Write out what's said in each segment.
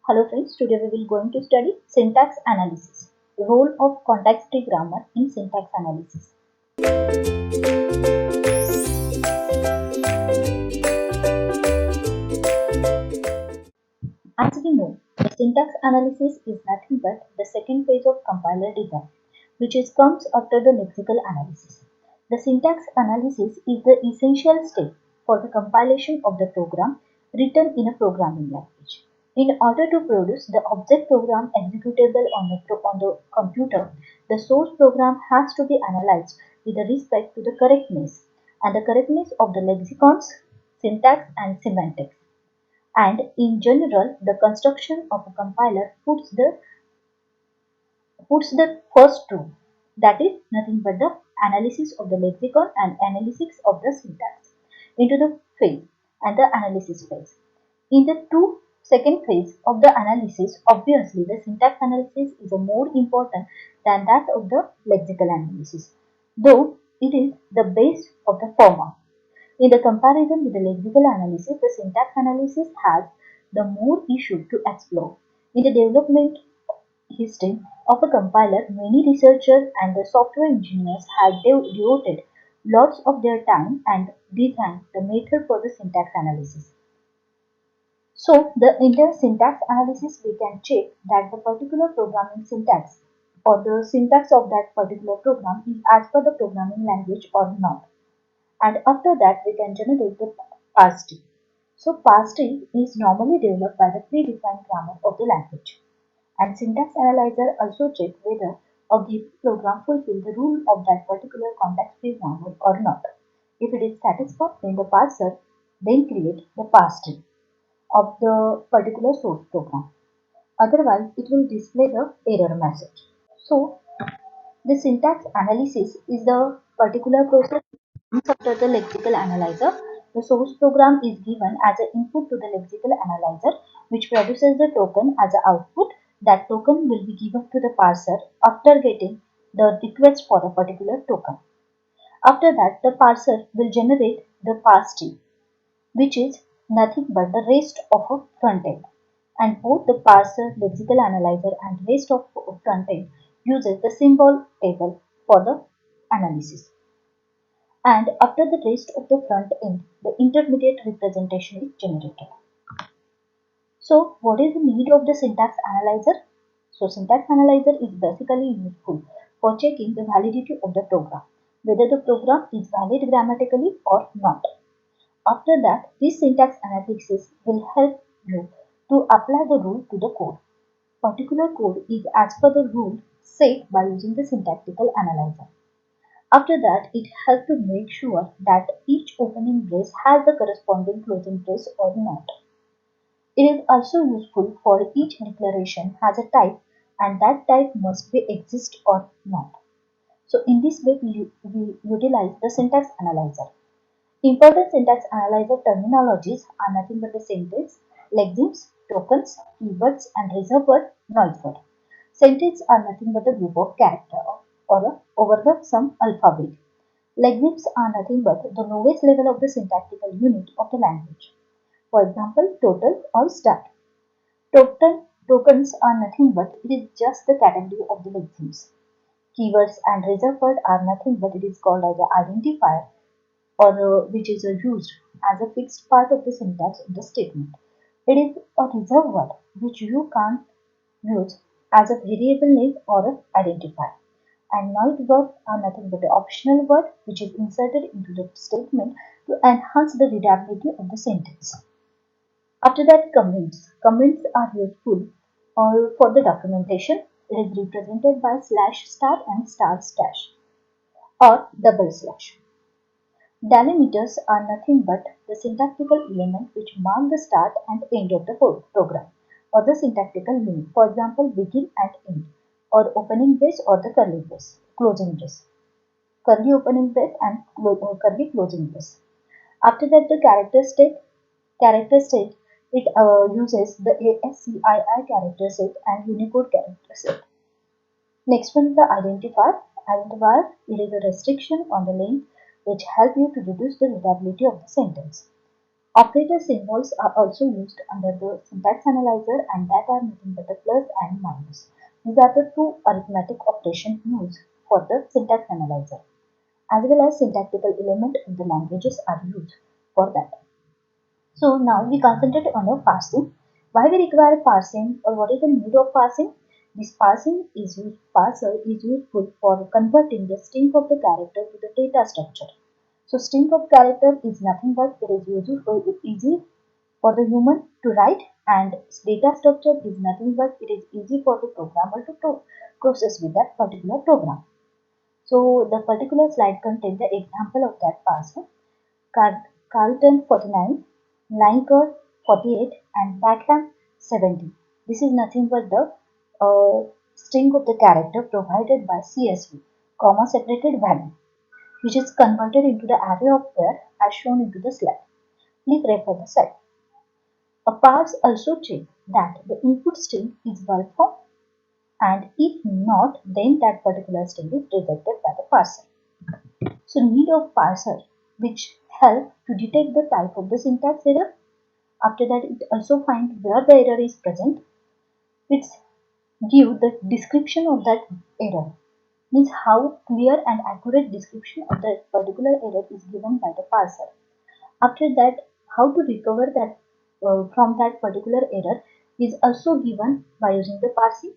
Hello friends, today we will going to study syntax analysis, role of context-free grammar in syntax analysis. As we know, the syntax analysis is nothing but the second phase of compiler design, which comes after the lexical analysis. The syntax analysis is the essential step for the compilation of the program written in a programming language. In order to produce the object program executable on the computer, the source program has to be analyzed with respect to the correctness of the lexicons, syntax and semantics. And in general, the construction of a compiler puts the first rule, that is nothing but the analysis of the lexicon and analysis of the syntax, into the phase and the analysis phase. In the second phase of the analysis, obviously the syntax analysis is more important than that of the lexical analysis, though it is the base of the former. In the comparison with the lexical analysis, the syntax analysis has the more issue to explore. In the development history of a compiler, many researchers and the software engineers have devoted lots of their time and designed the method for the syntax analysis. So, in the syntax analysis, we can check that the particular programming syntax or the syntax of that particular program is as per the programming language or not. And after that, we can generate the parse tree. So, parse tree is normally developed by the predefined grammar of the language. And syntax analyzer also check whether a given program fulfills the rule of that particular context-free grammar or not. If it is satisfied, then the parser then create the parse tree of the particular source program. Otherwise, it will display the error message. So, the syntax analysis is the particular process after the lexical analyzer. The source program is given as an input to the lexical analyzer, which produces the token as an output. That token will be given to the parser after getting the request for the particular token. After that, the parser will generate the parse tree, which is nothing but the rest of a front end. And both the parser, lexical analyzer and rest of front end uses the symbol table for the analysis. And after the rest of the front end, the intermediate representation is generated. So, what is the need of the syntax analyzer? So, syntax analyzer is basically useful for checking the validity of the program, whether the program is valid grammatically or not. After that, this syntax analysis will help you to apply the rule to the code. Particular code is as per the rule set by using the syntactical analyzer. After that, it helps to make sure that each opening brace has the corresponding closing brace or not. It is also useful for each declaration has a type and that type must be exist or not. So in this way, we utilize the syntax analyzer. Important syntax analyzer terminologies are nothing but the sentence, lexemes, tokens, keywords and reserved word, noise word. Sentences are nothing but a group of characters or over the some alphabet. Lexemes are nothing but the lowest level of the syntactical unit of the language. For example, total or start. Tokens are nothing but it is just the category of the lexemes. Keywords and reserved word are nothing but it is called as an identifier or which is used as a fixed part of the syntax of the statement. It is a reserved word which you can't use as a variable name or an identifier. And noise words are nothing but the optional word which is inserted into the statement to enhance the readability of the sentence. After that, comments. Comments are useful for the documentation. It is represented by slash star and star slash or double slash. Delimiters are nothing but the syntactical element which mark the start and end of the program or the syntactical unit. For example, begin and end or opening brace or the curly brace, closing brace, curly opening brace and curly closing brace. After that, the character set it uses the ASCII character set and Unicode character set. Next one is the identifier. Identifier, it is a restriction on the length which help you to reduce the readability of the sentence. Operator symbols are also used under the syntax analyzer, and that are nothing but the plus and minus. These are the two arithmetic operations used for the syntax analyzer, as well as syntactical element of the languages are used for that. So now we concentrate on the parsing. Why we require parsing, or what is the need of parsing? This parser is useful for converting the string of the character to the data structure. So string of character is nothing but it is useful, it is easy for the human to write, and data structure is nothing but it is easy for the programmer to process with that particular program. So the particular slide contains the example of that parser. Carlton 49, Linker 48, and Backham 70. This is nothing but the string of the character provided by CSV, comma separated value, which is converted into the array of pair as shown into the slide. Please refer the slide. A parse also checks that the input string is bulk form, and if not, then that particular string is rejected by the parser. So need of parser, which help to detect the type of the syntax error. After that, it also finds where the error is present. It give the description of that error, means how clear and accurate description of that particular error is given by the parser. After that, how to recover that from that particular error is also given by using the parsing,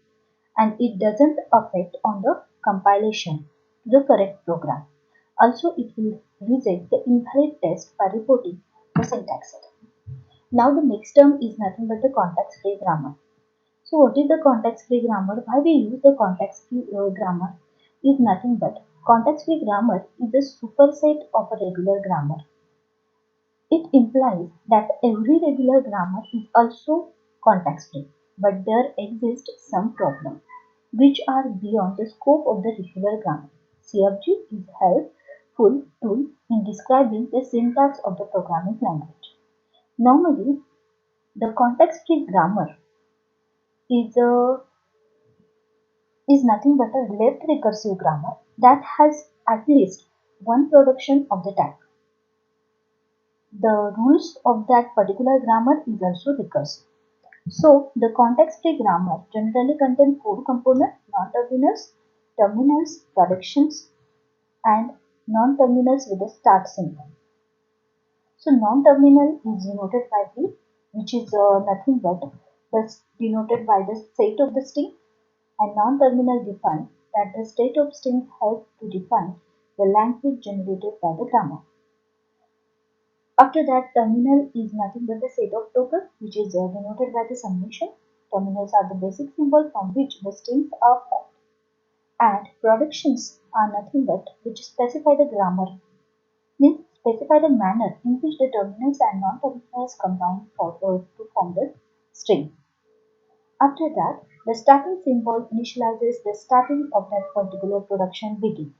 and it doesn't affect on the compilation to the correct program. Also, it will reject the invalid test by reporting the syntax error. Now the next term is nothing but the context-free grammar. So what is the context-free grammar? Why we use the context-free grammar is nothing but context-free grammar is a superset of a regular grammar. It implies that every regular grammar is also context-free, but there exist some problems which are beyond the scope of the regular grammar. CFG is a helpful tool in describing the syntax of the programming language. Normally, the context-free grammar is nothing but a left recursive grammar that has at least one production of the tag. The rules of that particular grammar is also recursive. So the context-free grammar generally contains four components: non-terminals, terminals, productions, and non-terminals with a start symbol. So non-terminal is denoted by V, which is nothing but denoted by the state of the string, and non-terminal define that the state of string helps to define the language generated by the grammar. After that, terminal is nothing but the set of tokens, which is denoted by the summation. Terminals are the basic symbol from which the strings are formed. And productions are nothing but which specify the grammar, means specify the manner in which the terminals and non-terminals combine to form the string. After that, the starting symbol initializes the starting of that particular production begin.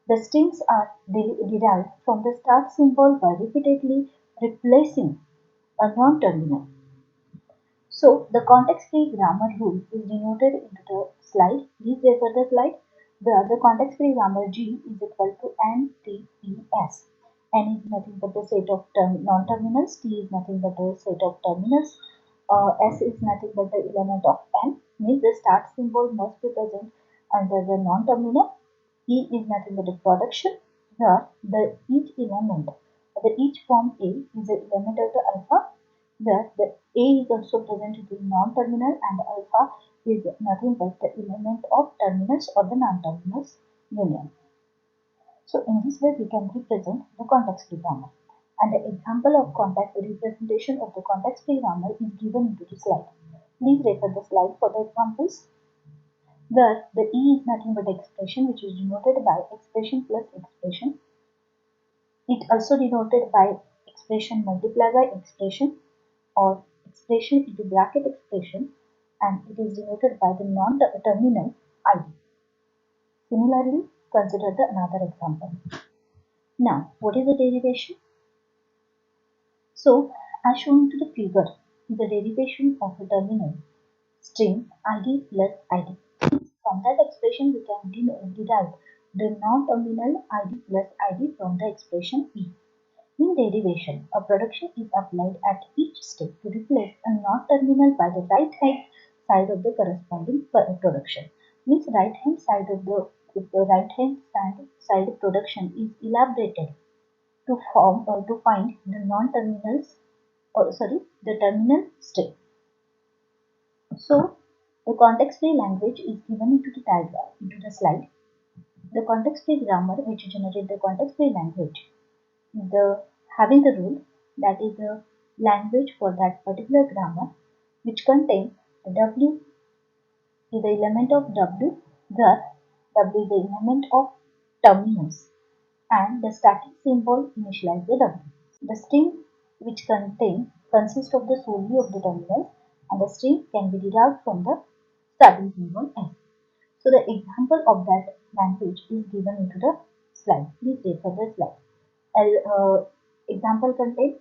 The strings are derived from the start symbol by repeatedly replacing a non-terminal. So the context-free grammar rule is denoted into the slide. Please refer the slide where the context-free grammar G is equal to NTES. N is nothing but the set of non-terminals. T is nothing but the set of terminals. S is nothing but the element of N. Means the start symbol must be present under the non-terminal. E is nothing but a production where the each element, the each form A is an element of the alpha, where the A is also present in the non-terminal and alpha is nothing but the element of terminus or the non-terminus union. So in this way we can represent the context-free grammar. And the example of representation of the context-free grammar is given into the slide. Please refer the slide for the examples, where the E is nothing but expression, which is denoted by expression plus expression. It also denoted by expression multiplied by expression, or expression into bracket expression, and it is denoted by the non-terminal ID. Similarly, consider the another example. Now, what is the derivation? So, as shown to the figure, is the derivation of the terminal string ID plus ID. From that expression, we can derive the non-terminal ID plus ID from the expression E. In derivation, a production is applied at each step to replace a non-terminal by the right-hand side of the corresponding production. Means right-hand side of the right-hand side production is elaborated to form or to find the non-terminals, or sorry, the terminal step. So the context-free language is given into the diagram, into the slide. The context-free grammar which generate the context-free language, the having the rule that is the language for that particular grammar which contains the W is the element of W, thus W is the element of terminus, and the static symbol initialize the W. The string which consists of the solely of the terminals, and the string can be derived from the starting symbol S. So the example of that language is given into the slide. Please refer the slide. Example contains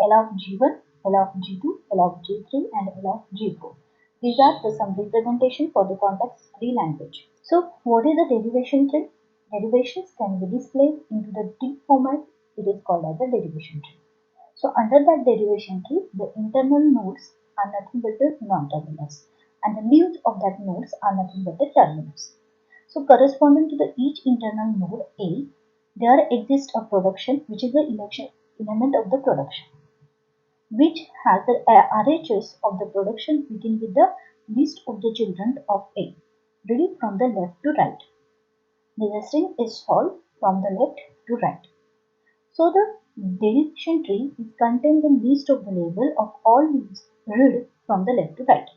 L of G1, L of G2, L of G3 and L of G4. These are the some representation for the context-free language. So what is the derivation tree? Derivations can be displayed into the tree format. It is called as a derivation tree. So under that derivation tree, the internal nodes are nothing but the non-terminals, and the leaves of that nodes are nothing but the terminals. So corresponding to the each internal node A, there exists a production which is the element of the production, which has the RHS of the production begin with the list of the children of A, reading from the left to right. The string is solved from the left to right. So the derivation tree is contains the list of the label of all leaves read from the left to right.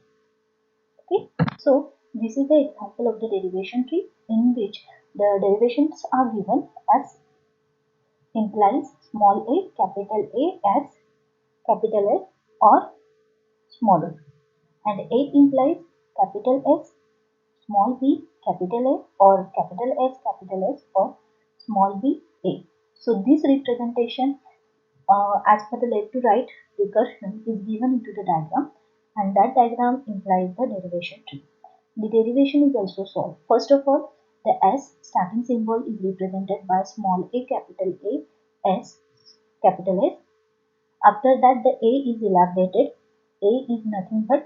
Okay, so this is the example of the derivation tree in which the derivations are given as implies small a, capital A as capital S or smaller, and A implies capital S, small b, capital A or capital S or small b a. So this representation as per the left to right recursion is given into the diagram, and that diagram implies the derivation tree. The derivation is also solved. First of all, the S starting symbol is represented by small a, capital A, S, capital S. After that, the A is elaborated. A is nothing but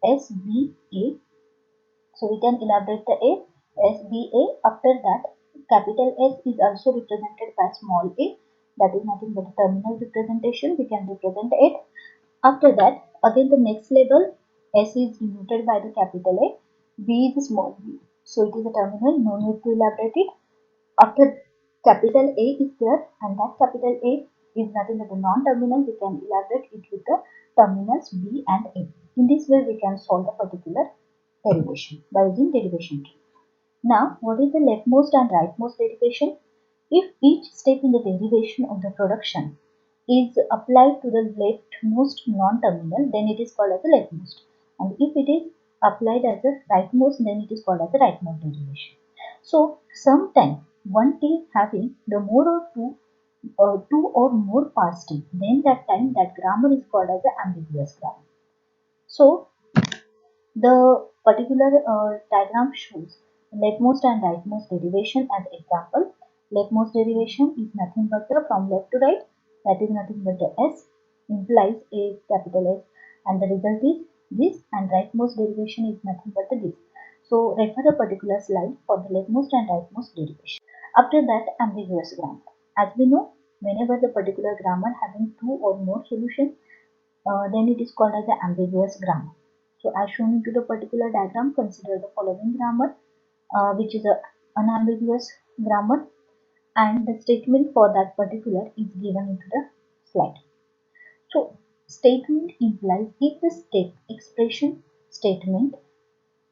SBA. So we can elaborate the A, SBA. After that, capital S is also represented by small a. That is nothing but a terminal representation. We can represent it. After that, again the next level, S is denoted by the capital A, B is the small b. So it is a terminal, no need to elaborate it. After capital A is there, and that capital A is nothing but a non-terminal, we can elaborate it with the terminals B and A. In this way, we can solve the particular derivation by using derivation tree. Now, what is the leftmost and rightmost derivation? If each step in the derivation of the production is applied to the leftmost non-terminal, then it is called as the leftmost. And if it is applied as a rightmost, then it is called as the rightmost derivation. So, sometimes one T having the more or two or more past T, then that time that grammar is called as the ambiguous grammar. So, the particular diagram shows leftmost and rightmost derivation as example. Leftmost derivation is nothing but the from left to right, that is nothing but the S implies a capital S, and the result is this, and rightmost derivation is nothing but the this. So refer the particular slide for the leftmost and rightmost derivation. After that, ambiguous grammar. As we know, whenever the particular grammar having two or more solutions, then it is called as the ambiguous grammar. So as shown into the particular diagram, consider the following grammar, which is a unambiguous grammar, and the statement for that particular is given into the slide. So statement implies if the expression statement,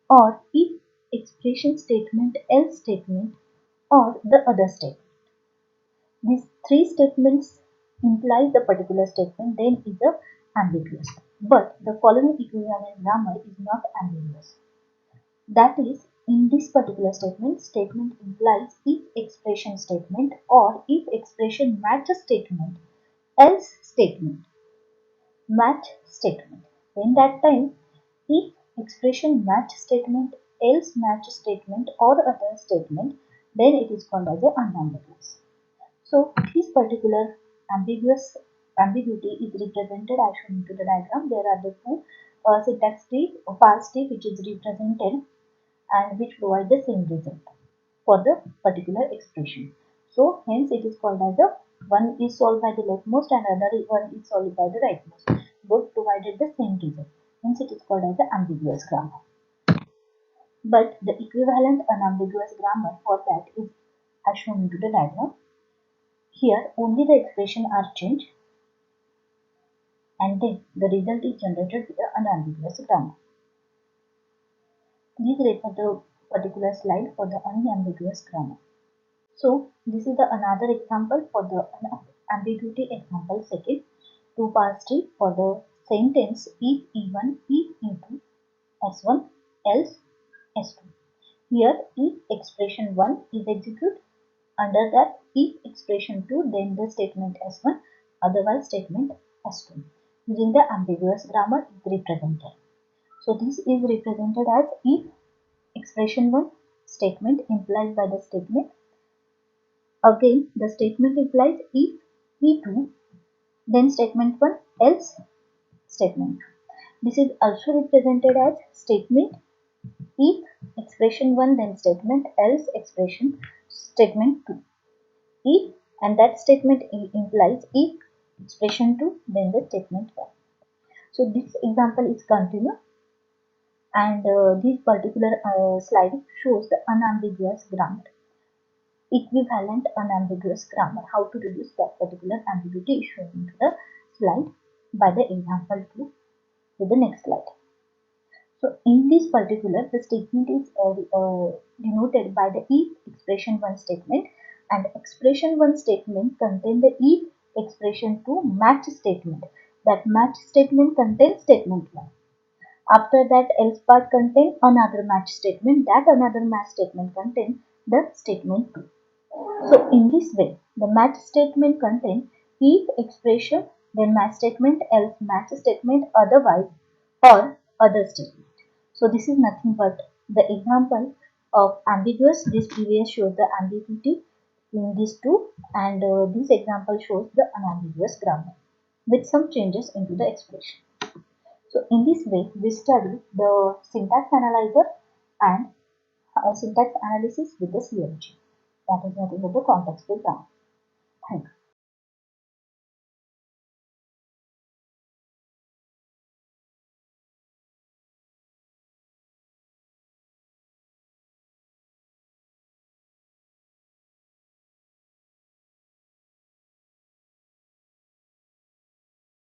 or if expression statement, else statement, or the other statement. These three statements imply the particular statement, then is a ambiguous. But the following equivalent grammar is not ambiguous. That is, in this particular statement, statement implies if expression statement, or if expression matches statement, else statement, match statement. Then that time, if expression match statement, else match statement, or other statement, then it is called as a unambiguous. So this particular ambiguous ambiguity is represented as shown into the diagram. There are the two syntax tree or parse tree which is represented and which provide the same result for the particular expression. So hence it is called as a one is solved by the leftmost and another one is solved by the rightmost. Both provided the same result. Hence it is called as the ambiguous grammar. But the equivalent unambiguous grammar for that is as shown into the diagram. Here only the expression are changed and then the result is generated with the unambiguous grammar. Please refer the particular slide for the unambiguous grammar. So this is the another example for the ambiguity example second. Two parts tree for the sentence if E1 if E2 S1 else S2. Here if expression 1 is executed, under that if expression 2 then the statement S1 otherwise statement S2. Using the ambiguous grammar is represented. So this is represented as if expression 1 statement implied by the statement. Again, the statement implies if E2, then statement 1, else statement 2. This is also represented as statement if expression 1, then statement, else expression statement 2. If and that statement implies if expression 2, then the statement 1. So this example is continued and this particular slide shows the unambiguous grammar. Equivalent unambiguous grammar. How to reduce that particular ambiguity is shown in the slide by the example 2 to the next slide. So in this particular, the statement is denoted by the if expression 1 statement and expression 1 statement contain the if expression 2 match statement. That match statement contains statement 1. After that else part contains another match statement. That another match statement contains the statement 2. So in this way, the match statement contains if expression, then match statement, else match statement, otherwise or other statement. So this is nothing but the example of ambiguous. This previous shows the ambiguity in these two and this example shows the unambiguous grammar with some changes into the expression. So in this way, we study the syntax analyzer and syntax analysis with the CFG. That is nothing but the context-free grammar. Thank you.